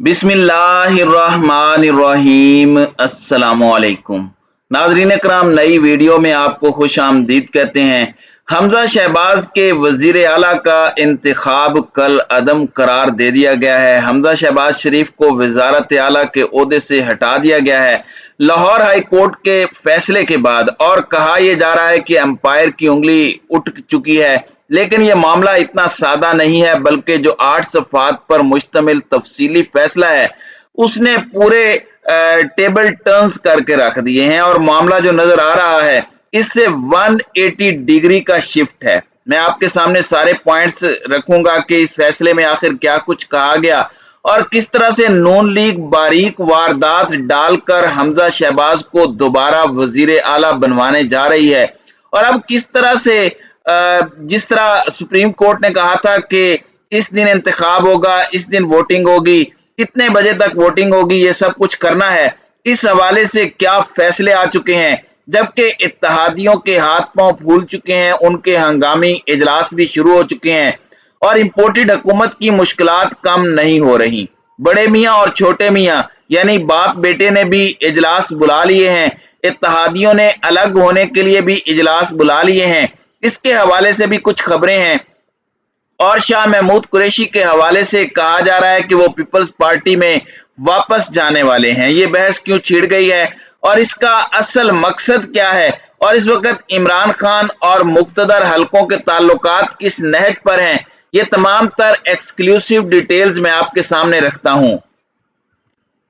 बिस्मिल्लाहिर्रहमानिर्रहीम। अस्सलामुअलैकुम नाज़रीन कराम, नई वीडियो में आपको खुश आमदीद कहते हैं। हमजा शहबाज के वजीर आला का इंतखाब कल अदम करार दे दिया गया है। हमजा शहबाज शरीफ को वजारत आला के ओहदे से हटा दिया गया है लाहौर हाई कोर्ट के फैसले के बाद, और कहा यह जा रहा है कि अंपायर की उंगली उठ चुकी है। लेकिन यह मामला इतना सादा नहीं है, बल्कि जो 8 सफ़ात पर मुश्तमिल तफसीली फैसला है उसने पूरे टेबल टर्न्स करके रख दिए हैं, और मामला जो नजर आ रहा है इससे 180 डिग्री का शिफ्ट है। मैं आपके सामने सारे पॉइंट्स रखूंगा कि इस फैसले में आखिर क्या कुछ कहा गया और किस तरह से नून लीग बारीक वारदात डालकर हमजा शहबाज को दोबारा वजीर आला बनवाने जा रही है। और अब किस तरह से जिस तरह सुप्रीम कोर्ट ने कहा था कि इस दिन इंतखाब होगा, इस दिन वोटिंग होगी, कितने बजे तक वोटिंग होगी, ये सब कुछ करना है। इस हवाले से क्या फैसले आ चुके हैं, जबकि इत्तेहादियों के हाथ पांव फूल चुके हैं, उनके हंगामी इजलास भी शुरू हो चुके हैं और इंपोर्टेड हुकूमत की मुश्किलात कम नहीं हो रही। बड़े मियाँ और छोटे मियाँ यानी बाप बेटे ने भी इजलास बुला लिए हैं, इत्तेहादियों ने अलग होने के लिए भी इजलास बुला लिए हैं। इसके हवाले से भी कुछ खबरें हैं, और शाह महमूद कुरैशी के हवाले से कहा जा रहा है कि वो पीपल्स पार्टी में वापस जाने वाले हैं। ये बहस क्यों छिड़ गई है और इसका असल मकसद क्या है, और इस वक्त इमरान खान और मुक्तदर हलकों के ताल्लुकात किस नहज पर हैं, ये तमाम तर एक्सक्लूसिव डिटेल्स मैं आपके सामने रखता हूं।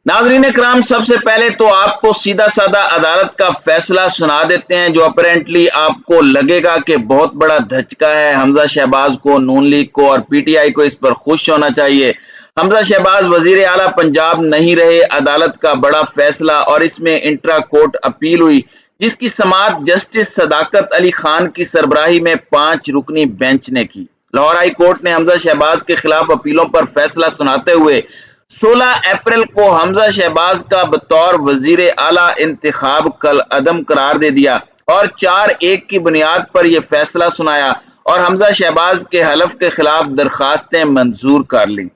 नाजरीन कराम, सबसे पहले तो आपको सीधा साधा अदालत का फैसला सुना देते हैं, जो अपेरेंटली आपको लगेगा कि बहुत बड़ा धचका है। हमजा शहबाज को, नून लीग को और पीटीआई को इस पर खुश होना चाहिए। हमजा शहबाज वजीर आला पंजाब नहीं रहे। अदालत का बड़ा फैसला, और इसमें इंट्रा कोर्ट अपील हुई जिसकी समाअत जस्टिस सदाकत अली खान की सरबराही में 5 रुकनी बेंच ने की। लाहौर हाई कोर्ट ने हमजा शहबाज के खिलाफ अपीलों पर फैसला सुनाते हुए 16 अप्रैल को हमजा शहबाज का बतौर वजीर आला इंतखाब कल अदम करार दे दिया और 4-1 की बुनियाद पर यह फैसला सुनाया और हमजा शहबाज के हलफ के खिलाफ दरखास्तें मंजूर कर ली।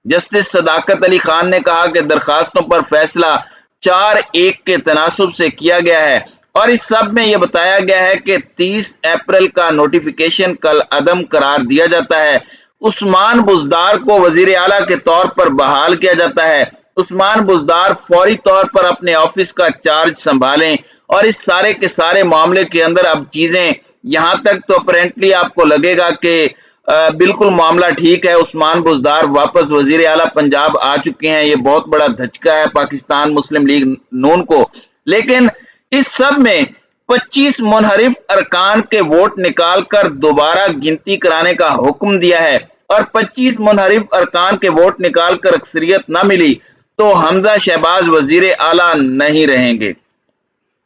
जस्टिस सदाकत अली खान ने कहा कि दरखास्तों पर फैसला 4-1 के तनासुब से किया गया है, और इस सब में यह बताया गया है कि 30 अप्रैल का नोटिफिकेशन कल अदम करार दिया जाता है। उस्मान बुज़दार को वजीर आला के तौर पर बहाल किया जाता है। उस्मान बुज़दार फौरी तौर पर अपने ऑफिस का चार्ज संभालें, और इस सारे के सारे मामले के अंदर अब चीजें यहां तक तो अपेरेंटली आपको लगेगा कि बिल्कुल मामला ठीक है। उस्मान बुज़दार वापस वजीर आला पंजाब आ चुके हैं। ये बहुत बड़ा धचका है पाकिस्तान मुस्लिम लीग नून को। लेकिन इस सब में 25 मुनहरिफ अरकान के वोट निकालकर दोबारा गिनती कराने का हुक्म दिया है, और 25 मुनहरिफ अरकान के वोट निकालकर अक्सरियत न मिली तो हमजा शहबाज वजीर आला नहीं रहेंगे।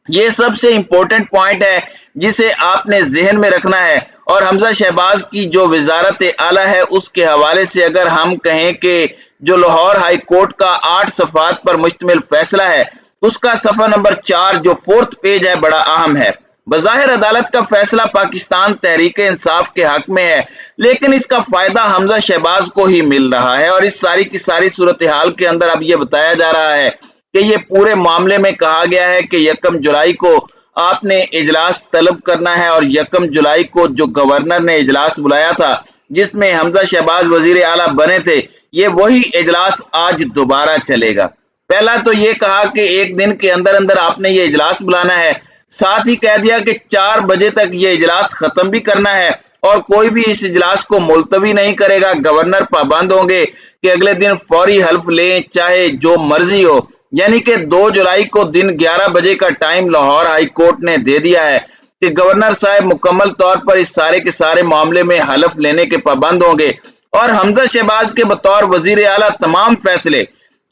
ये सबसे इंपॉर्टेंट पॉइंट है जिसे आपने जहन में रखना है। और हमजा शहबाज की जो वजारत आला है उसके हवाले से अगर हम कहें कि जो लाहौर हाई कोर्ट का 8 सफ़ात पर मुश्तमिल फैसला है उसका सफ़ा नंबर 4 जो 4th पेज है बड़ा अहम है। बज़ाहिर अदालत का फैसला पाकिस्तान तहरीक इंसाफ के हक में है, लेकिन इसका फायदा हमजा शहबाज को ही मिल रहा है। और इस सारी की सारी सूरत हाल के अंदर अब यह बताया जा रहा है कि ये पूरे मामले में कहा गया है कि 1 जुलाई को आपने इजलास तलब करना है, और 1 जुलाई को जो गवर्नर ने इजलास बुलाया था जिसमें हमजा शहबाज वजीर आला बने थे, ये वही इजलास आज दोबारा चलेगा। पहला तो ये कहा कि 1 दिन के अंदर अंदर आपने ये इजलास बुलाना है, साथ ही कह दिया कि 4 बजे तक ये इजलास खत्म भी करना है, और कोई भी इस इजलास को मुलतवी नहीं करेगा। गवर्नर पाबंद होंगे कि अगले दिन फौरी हल्फ लें, चाहे जो मर्जी हो। यानी कि 2 जुलाई को दिन 11 बजे का टाइम लाहौर हाई कोर्ट ने दे दिया है कि गवर्नर साहब मुकम्मल तौर पर इस सारे के सारे मामले में हल्फ लेने के पाबंद होंगे, और हमजा शहबाज के बतौर वजीर आला तमाम फैसले,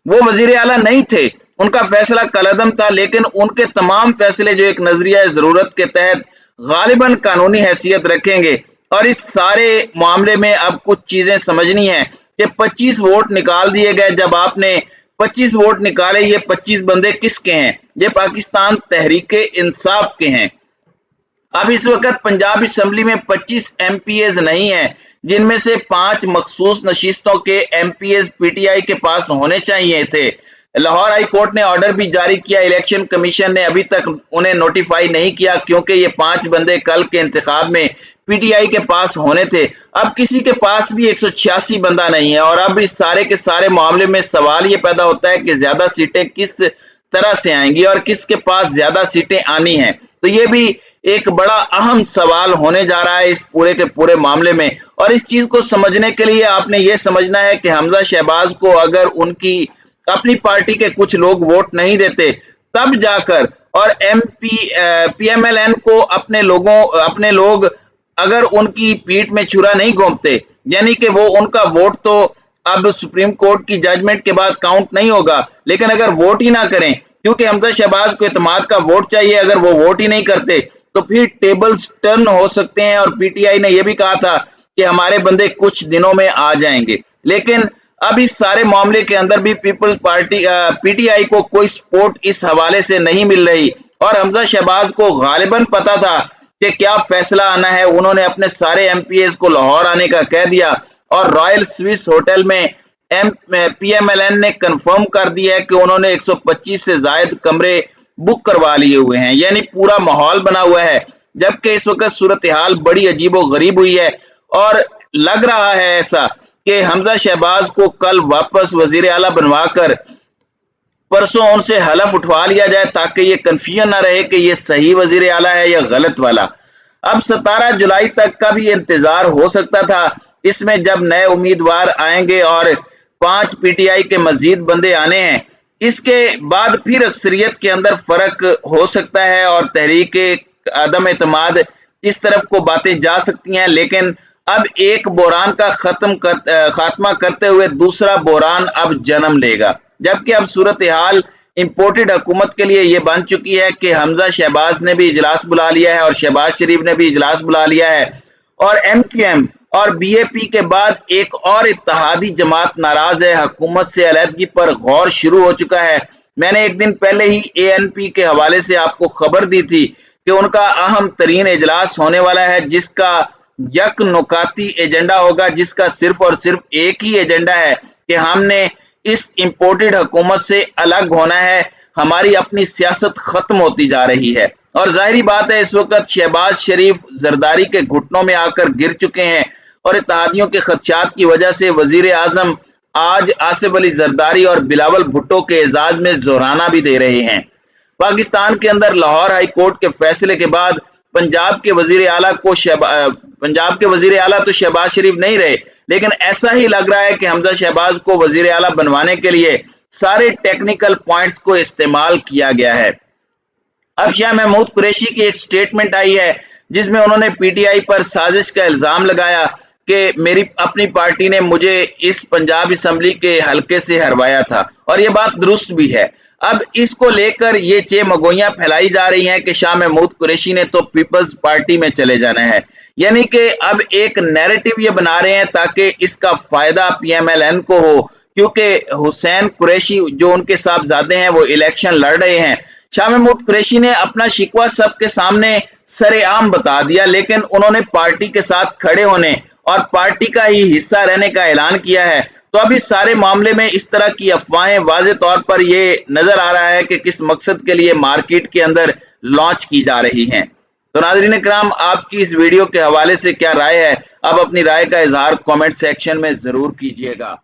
वो वजीर आला नहीं थे, उनका फैसला कलअदम था, लेकिन उनके तमाम फैसले जो एक नजरिया जरूरत के तहत गालिबन कानूनी हैसियत रखेंगे। और इस सारे मामले में अब कुछ चीजें समझनी है कि 25 वोट निकाल दिए गए। जब आपने 25 वोट निकाले, ये 25 बंदे किसके हैं? ये पाकिस्तान तहरीक इंसाफ के हैं। अब इस वक्त पंजाब असम्बली में 25 MPs नहीं है, जिनमें से 5 मखसूस नशिस्तों के MPs PTI के पास होने चाहिए थे। लाहौर हाई कोर्ट ने ऑर्डर भी जारी किया। इलेक्शन कमीशन ने अभी तक उन्हें नोटिफाई नहीं किया, क्योंकि ये 5 बंदे कल के इंतखाब में PTI के पास होने थे। अब किसी के पास भी 186 बंदा नहीं है, और अब इस सारे के सारे मामले में सवाल ये पैदा होता है कि ज्यादा सीटें किस तरह से आएंगी और किसके पास ज्यादा सीटें आनी हैं। तो ये भी एक बड़ा अहम सवाल होने जा रहा है इस पूरे के पूरे मामले में। और इस चीज को समझने के लिए आपने ये समझना है कि हमजा शहबाज को अगर उनकी अपनी पार्टी के कुछ लोग वोट नहीं देते, तब जाकर, और PMLN को अपने लोग अगर उनकी पीठ में छुरा नहीं घोंपते, यानी कि वो उनका वोट तो अब सुप्रीम कोर्ट की जजमेंट के बाद काउंट नहीं होगा, लेकिन अगर वोट ही ना करें, क्योंकि हमजा शहबाज को इत्मीनान का वोट चाहिए, अगर वो वोट ही नहीं करते तो फिर टेबल्स टर्न हो सकते हैं। और PTI ने यह भी कहा था कि हमारे बंदे कुछ दिनों में आ जाएंगे, लेकिन अब इस सारे मामले के अंदर भी पीपल्स पार्टी PTI को कोई सपोर्ट इस हवाले से नहीं मिल रही। और हमजा शहबाज को गालिबन पता था कि क्या फैसला आना है। उन्होंने अपने सारे MPs को लाहौर आने का कह दिया, और रॉयल स्विस होटल में PMLN ने कंफर्म कर दिया है कि उन्होंने 125 से ज्यादा कमरे बुक करवा लिए हुए हैं, यानी पूरा माहौल बना हुआ है। जबकि इस वक्त सूरत हाल बड़ी अजीबो गरीब हुई है, और लग रहा है ऐसा कि हमजा शहबाज को कल वापस वजीर आला बनवाकर परसों उनसे हलफ उठवा लिया जाए, ताकि ये कंफ्यूजन ना रहे कि ये सही वजीर आला है या गलत वाला। अब 17 जुलाई तक का भी इंतजार हो सकता था, इसमें जब नए उम्मीदवार आएंगे और 5 PTI के मजीद बंदे आने हैं, इसके बाद फिर अक्सरियत के अंदर फर्क हो सकता है और तहरीक अदम एतमाद इस तरफ को बातें जा सकती हैं। लेकिन अब एक बहरान का खात्मा करते हुए दूसरा बहरान अब जन्म लेगा, जबकि अब सूरत हाल इंपोर्टेड हुकूमत के लिए यह बन चुकी है कि हमजा शहबाज ने भी इजलास बुला लिया है और शहबाज शरीफ ने भी इजलास बुला लिया है, और MQM और BAP के बाद एक और इत्तेहादी जमात नाराज है। हुकूमत से अलहदगी पर गौर शुरू हो चुका है। मैंने एक दिन पहले ही ANP के हवाले से आपको खबर दी थी कि उनका अहम तरीन इजलास होने वाला है, जिसका यक नुकाती एजेंडा होगा, जिसका सिर्फ और सिर्फ एक ही एजेंडा है कि हमने इस इंपोर्टेड हुकूमत से अलग होना है, हमारी अपनी सियासत खत्म होती जा रही है। और जाहिर बात है इस वक्त शहबाज शरीफ जरदारी के घुटनों में आकर गिर चुके हैं, और इत्तेहादियों के खदशात की वजह से वजीर आजम आज आसिफ अली जरदारी और बिलावल भुट्टो के एजाज में जोराना भी दे रहे हैं। पाकिस्तान के अंदर लाहौर हाई कोर्ट के फैसले के बाद पंजाब के वजीर आला तो शहबाज शरीफ नहीं रहे, लेकिन ऐसा ही लग रहा है कि हमजा शहबाज को वजीर आला बनवाने के लिए सारे टेक्निकल पॉइंट्स को इस्तेमाल किया गया है। अब शाह महमूद कुरैशी की एक स्टेटमेंट आई है, जिसमें उन्होंने PTI पर साजिश का इल्जाम लगाया कि मेरी अपनी पार्टी ने मुझे इस पंजाब असम्बली के हलके से हरवाया था, और यह बात दुरुस्त भी है। अब इसको लेकर ये चेमगोइयां फैलाई जा रही हैं कि शाह महमूद कुरैशी ने तो पीपल्स पार्टी में चले जाना है, यानी कि अब एक नैरेटिव ये बना रहे हैं ताकि इसका फायदा PMLN को हो, क्योंकि हुसैन कुरैशी जो उनके साहबजादे हैं वो इलेक्शन लड़ रहे हैं। शाह महमूद कुरैशी ने अपना शिकवा सबके सामने सरेआम बता दिया, लेकिन उन्होंने पार्टी के साथ खड़े होने और पार्टी का ही हिस्सा रहने का ऐलान किया है। तो अब इस सारे मामले में इस तरह की अफवाहें वाज़े तौर पर ये नजर आ रहा है कि किस मकसद के लिए मार्केट के अंदर लॉन्च की जा रही हैं। तो नाज़रीन इकराम, आपकी इस वीडियो के हवाले से क्या राय है? आप अपनी राय का इजहार कमेंट सेक्शन में जरूर कीजिएगा।